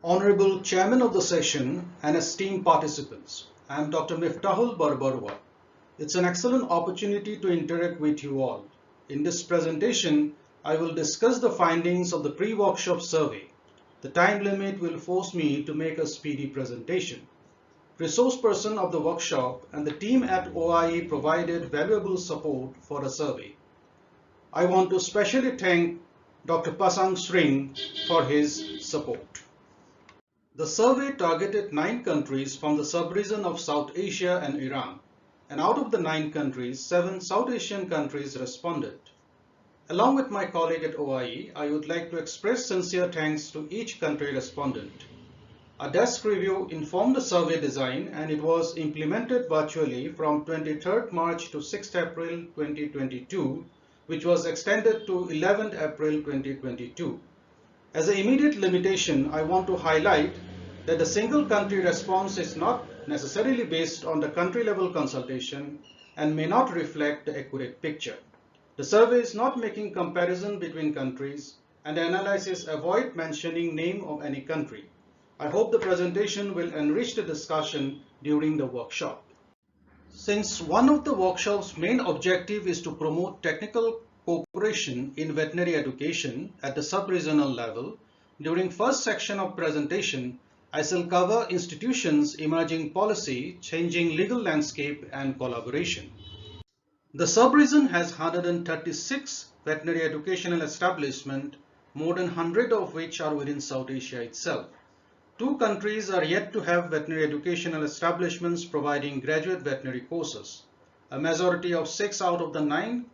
Honorable Chairman of the session and esteemed participants, I am Dr. Miftahul Barbaruah. It's an excellent opportunity to interact with you all. In this presentation, I will discuss the findings of the pre-workshop survey. The time limit will force me to make a speedy presentation. Resource person of the workshop and the team at OIE provided valuable support for the survey. I want to specially thank Dr. Pasang Sring for his support. The survey targeted 9 countries from the sub-region of South Asia and Iran, and out of the 9 countries, 7 South Asian countries responded. Along with my colleague at OIE, I would like to express sincere thanks to each country respondent. A desk review informed the survey design and it was implemented virtually from 23rd March to 6th April 2022, which was extended to 11th April 2022. As an immediate limitation, I want to highlight that the single country response is not necessarily based on the country level consultation and may not reflect the accurate picture. The survey is not making comparison between countries and the analysis avoid mentioning name of any country. I hope the presentation will enrich the discussion during the workshop. Since one of the workshop's main objective is to promote technical cooperation in veterinary education at the sub-regional level, during first section of presentation, I shall cover institutions, emerging policy, changing legal landscape and collaboration. The sub-region has 136 veterinary educational establishments, more than 100 of which are within South Asia itself. 2 countries are yet to have veterinary educational establishments providing graduate veterinary courses. A majority of 6 out of the 9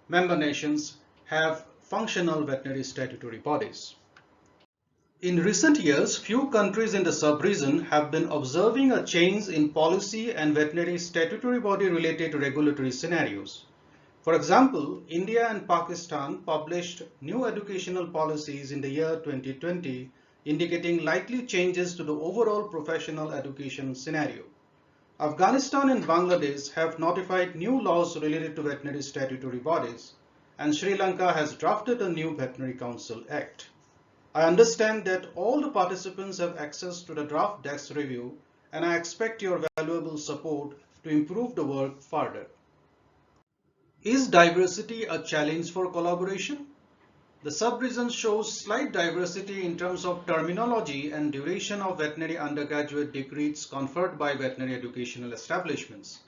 member nations have functional veterinary statutory bodies. In recent years, few countries in the sub-region have been observing a change in policy and veterinary statutory body related regulatory scenarios. For example, India and Pakistan published new educational policies in the year 2020, indicating likely changes to the overall professional education scenario. Afghanistan and Bangladesh have notified new laws related to veterinary statutory bodies, and Sri Lanka has drafted a new Veterinary Council Act. I understand that all the participants have access to the draft desk review, and I expect your valuable support to improve the work further. Is diversity a challenge for collaboration? The sub-region shows slight diversity in terms of terminology and duration of veterinary undergraduate degrees conferred by veterinary educational establishments.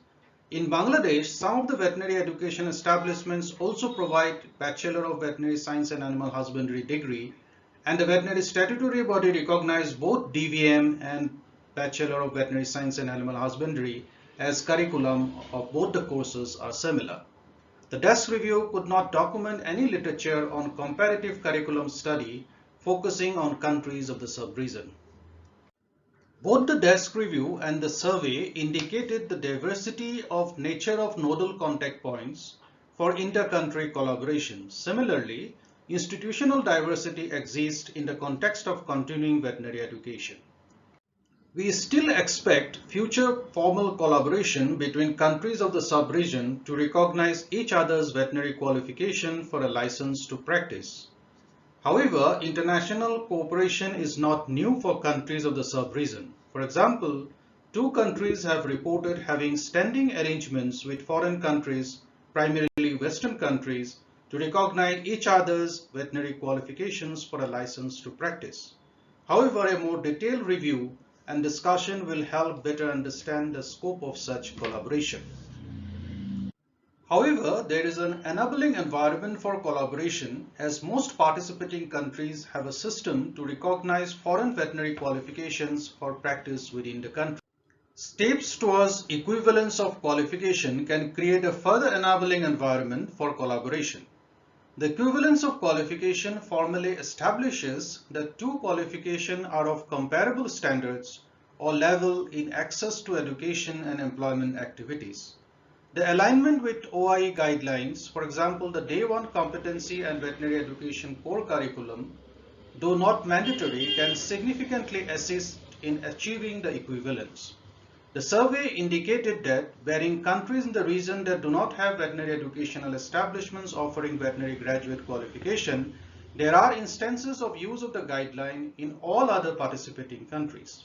In Bangladesh, some of the veterinary education establishments also provide Bachelor of Veterinary Science and Animal Husbandry degree, and the veterinary statutory body recognizes both DVM and Bachelor of Veterinary Science and Animal Husbandry as curriculum of both the courses are similar. The desk review could not document any literature on comparative curriculum study focusing on countries of the sub-region. Both the desk review and the survey indicated the diversity of nature of nodal contact points for inter-country collaboration. Similarly, institutional diversity exists in the context of continuing veterinary education. We still expect future formal collaboration between countries of the sub-region to recognize each other's veterinary qualification for a license to practice. However, international cooperation is not new for countries of the sub-region. For example, 2 countries have reported having standing arrangements with foreign countries, primarily Western countries, to recognize each other's veterinary qualifications for a license to practice. However, a more detailed review and discussion will help better understand the scope of such collaboration. However, there is an enabling environment for collaboration as most participating countries have a system to recognize foreign veterinary qualifications for practice within the country. Steps towards equivalence of qualification can create a further enabling environment for collaboration. The equivalence of qualification formally establishes that 2 qualifications are of comparable standards or level in access to education and employment activities. The alignment with OIE guidelines, for example, the Day 1 competency and veterinary education core curriculum, though not mandatory, can significantly assist in achieving the equivalence. The survey indicated that, barring countries in the region that do not have veterinary educational establishments offering veterinary graduate qualification, There are instances of use of the guideline in all other participating countries.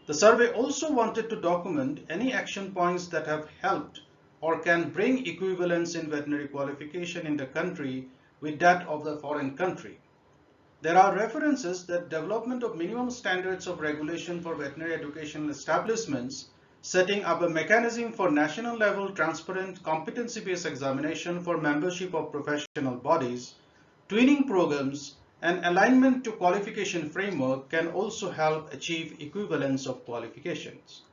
The survey also wanted to document any action points that have helped or can bring equivalence in veterinary qualification in the country with that of the foreign country. There are references that development of minimum standards of regulation for veterinary educational establishments, setting up a mechanism for national level transparent competency-based examination for membership of professional bodies, twinning programs, and alignment to qualification framework can also help achieve equivalence of qualifications.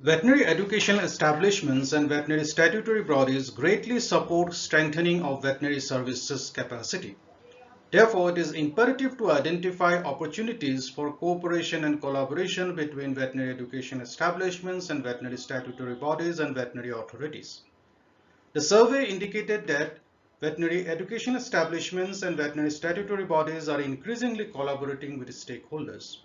Veterinary educational establishments and veterinary statutory bodies greatly support strengthening of veterinary services capacity. Therefore, it is imperative to identify opportunities for cooperation and collaboration between veterinary education establishments and veterinary statutory bodies and veterinary authorities. The survey indicated that veterinary education establishments and veterinary statutory bodies are increasingly collaborating with stakeholders.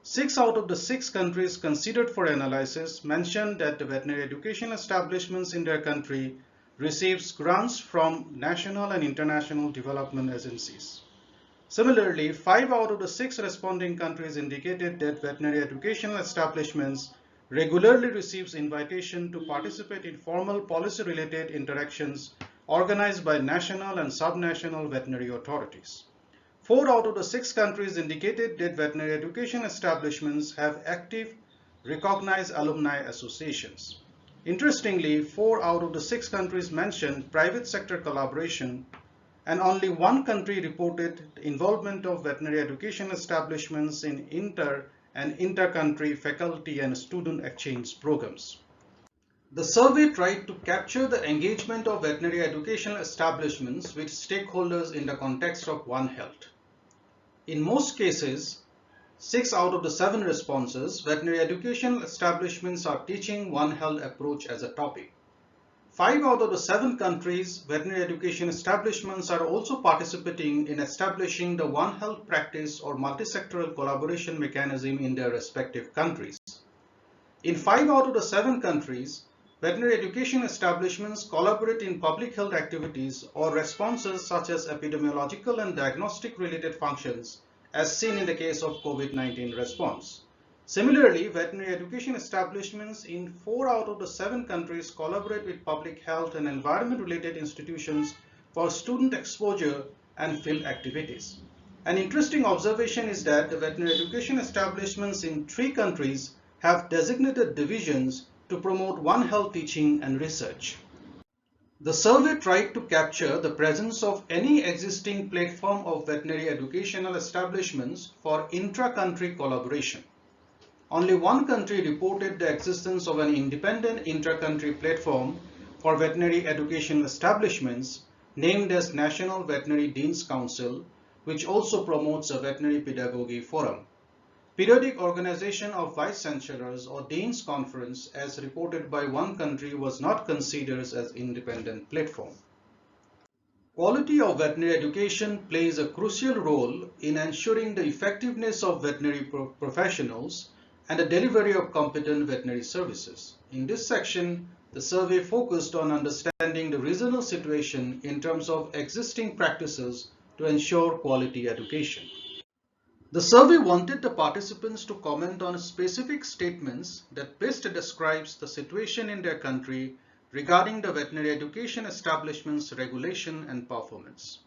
6 out of the 6 countries considered for analysis mentioned that the veterinary education establishments in their country receives grants from national and international development agencies. Similarly, 5 out of the 6 responding countries indicated that veterinary educational establishments regularly receives invitation to participate in formal policy-related interactions organized by national and subnational veterinary authorities. 4 out of the 6 countries indicated that veterinary education establishments have active, recognized alumni associations. Interestingly, 4 out of the 6 countries mentioned private sector collaboration, and only 1 country reported involvement of veterinary education establishments in inter- and inter-country faculty and student exchange programs. The survey tried to capture the engagement of veterinary educational establishments with stakeholders in the context of One Health. In most cases, 6 out of the 7 responses, veterinary educational establishments are teaching One Health approach as a topic. 5 out of the 7 countries, veterinary education establishments are also participating in establishing the One Health practice or multi-sectoral collaboration mechanism in their respective countries. In 5 out of the 7 countries, veterinary education establishments collaborate in public health activities or responses such as epidemiological and diagnostic related functions, as seen in the case of COVID-19 response. Similarly, veterinary education establishments in 4 out of the 7 countries collaborate with public health and environment related institutions for student exposure and field activities. An interesting observation is that the veterinary education establishments in 3 countries have designated divisions to promote One Health teaching and research. The survey tried to capture the presence of any existing platform of veterinary educational establishments for intra-country collaboration. Only 1 country reported the existence of an independent intra-country platform for veterinary educational establishments named as National Veterinary Deans Council, which also promotes a veterinary pedagogy forum. Periodic organization of vice chancellors or deans conference, as reported by 1 country, was not considered as independent platform. Quality of veterinary education plays a crucial role in ensuring the effectiveness of veterinary professionals and the delivery of competent veterinary services. In this section, the survey focused on understanding the regional situation in terms of existing practices to ensure quality education. The survey wanted the participants to comment on specific statements that best describes the situation in their country regarding the veterinary education establishment's regulation and performance.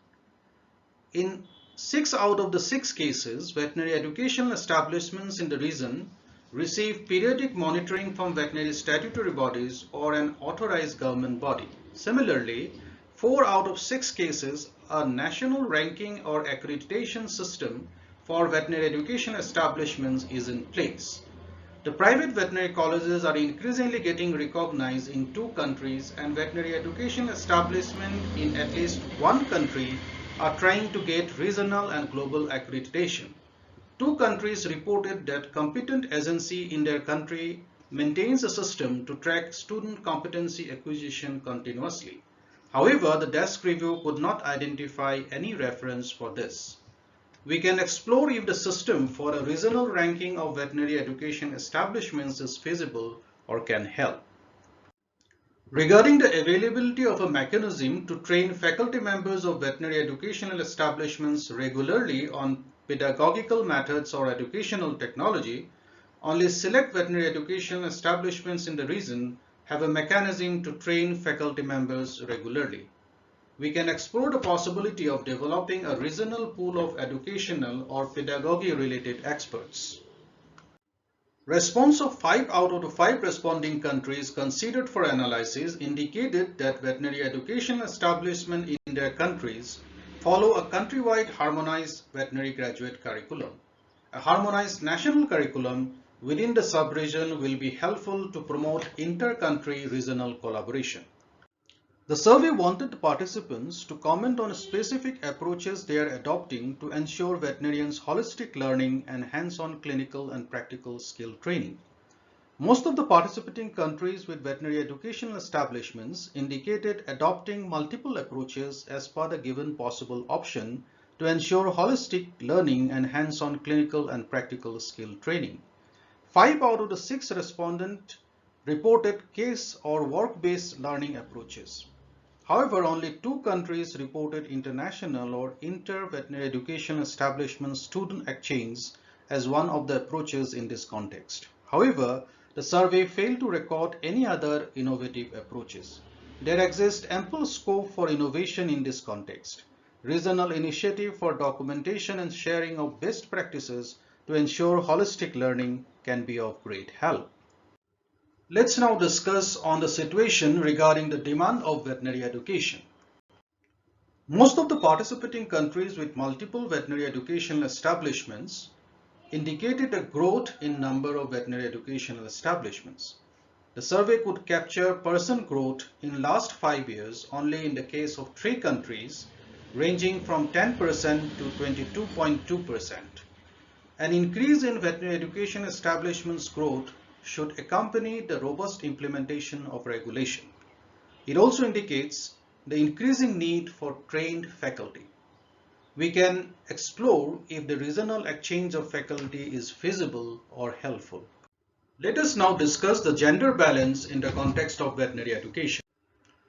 In 6 out of the 6 cases, veterinary educational establishments in the region receive periodic monitoring from veterinary statutory bodies or an authorized government body. Similarly, 4 out of 6 cases, a national ranking or accreditation system for veterinary education establishments is in place. The private veterinary colleges are increasingly getting recognized in 2 countries, and veterinary education establishments in at least 1 country are trying to get regional and global accreditation. 2 countries reported that competent agency in their country maintains a system to track student competency acquisition continuously. However, the desk review could not identify any reference for this. We can explore if the system for a regional ranking of veterinary education establishments is feasible or can help. Regarding the availability of a mechanism to train faculty members of veterinary educational establishments regularly on pedagogical methods or educational technology, only select veterinary educational establishments in the region have a mechanism to train faculty members regularly. We can explore the possibility of developing a regional pool of educational or pedagogy-related experts. Response of 5 out of the 5 responding countries considered for analysis indicated that veterinary education establishments in their countries follow a countrywide harmonized veterinary graduate curriculum. A harmonized national curriculum within the sub-region will be helpful to promote inter-country regional collaboration. The survey wanted the participants to comment on specific approaches they are adopting to ensure veterinarians' holistic learning and hands-on clinical and practical skill training. Most of the participating countries with veterinary educational establishments indicated adopting multiple approaches as per the given possible option to ensure holistic learning and hands-on clinical and practical skill training. 5 out of the 6 respondents reported case or work-based learning approaches. However, only 2 countries reported international or inter-veterinary education establishment student exchange as one of the approaches in this context. However, the survey failed to record any other innovative approaches. There exists ample scope for innovation in this context. Regional initiative for documentation and sharing of best practices to ensure holistic learning can be of great help. Let's now discuss on the situation regarding the demand of veterinary education. Most of the participating countries with multiple veterinary educational establishments indicated a growth in number of veterinary educational establishments. The survey could capture percent growth in last 5 years only in the case of 3 countries, ranging from 10% to 22.2%. An increase in veterinary education establishments growth should accompany the robust implementation of regulation. It also indicates the increasing need for trained faculty. We can explore if the regional exchange of faculty is feasible or helpful. Let us now discuss the gender balance in the context of veterinary education.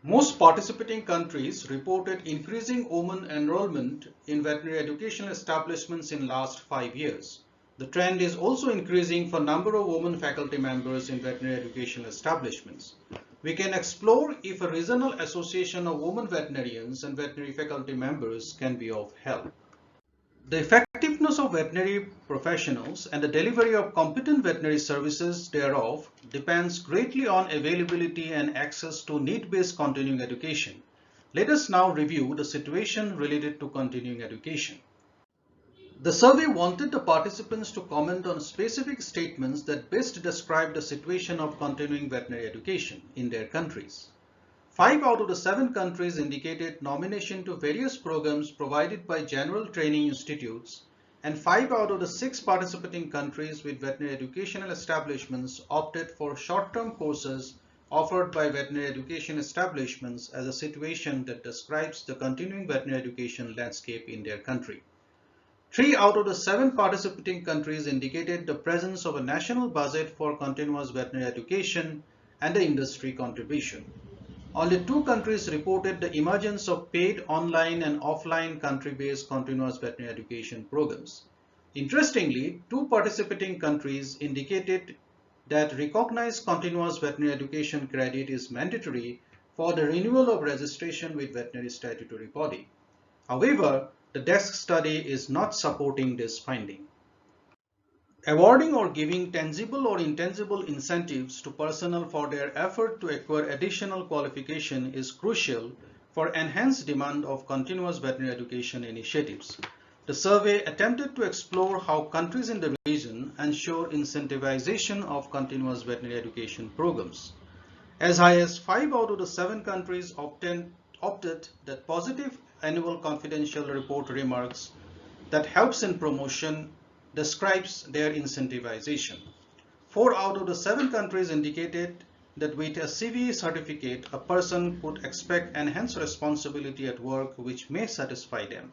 Most participating countries reported increasing women enrollment in veterinary educational establishments in last 5 years. The trend is also increasing for number of women faculty members in veterinary educational establishments. We can explore if a regional association of women veterinarians and veterinary faculty members can be of help. The effectiveness of veterinary professionals and the delivery of competent veterinary services thereof depends greatly on availability and access to need-based continuing education. Let us now review the situation related to continuing education. The survey wanted the participants to comment on specific statements that best describe the situation of continuing veterinary education in their countries. 5 out of the 7 countries indicated nomination to various programs provided by general training institutes, and 5 out of the 6 participating countries with veterinary educational establishments opted for short-term courses offered by veterinary education establishments as a situation that describes the continuing veterinary education landscape in their country. 3 out of the 7 participating countries indicated the presence of a national budget for continuous veterinary education and the industry contribution. Only 2 countries reported the emergence of paid online and offline country-based continuous veterinary education programs. Interestingly, 2 participating countries indicated that recognized continuous veterinary education credit is mandatory for the renewal of registration with Veterinary Statutory Body. However, the desk study is not supporting this finding. Awarding or giving tangible or intangible incentives to personnel for their effort to acquire additional qualification is crucial for enhanced demand of continuous veterinary education initiatives. The survey attempted to explore how countries in the region ensure incentivization of continuous veterinary education programs. As high as 5 out of the 7 countries opted that positive annual confidential report remarks that helps in promotion describes their incentivization. 4 out of the 7 countries indicated that with a CVE certificate, a person could expect enhanced responsibility at work which may satisfy them.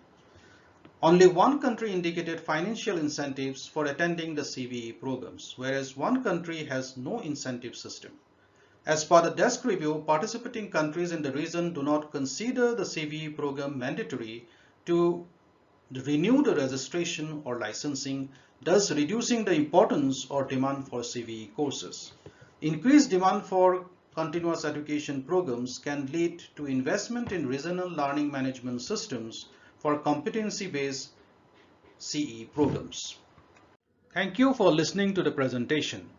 Only 1 country indicated financial incentives for attending the CVE programs, whereas 1 country has no incentive system. As per the desk review, participating countries in the region do not consider the CVE program mandatory to renew the registration or licensing, thus reducing the importance or demand for CVE courses. Increased demand for continuous education programs can lead to investment in regional learning management systems for competency-based CE programs. Thank you for listening to the presentation.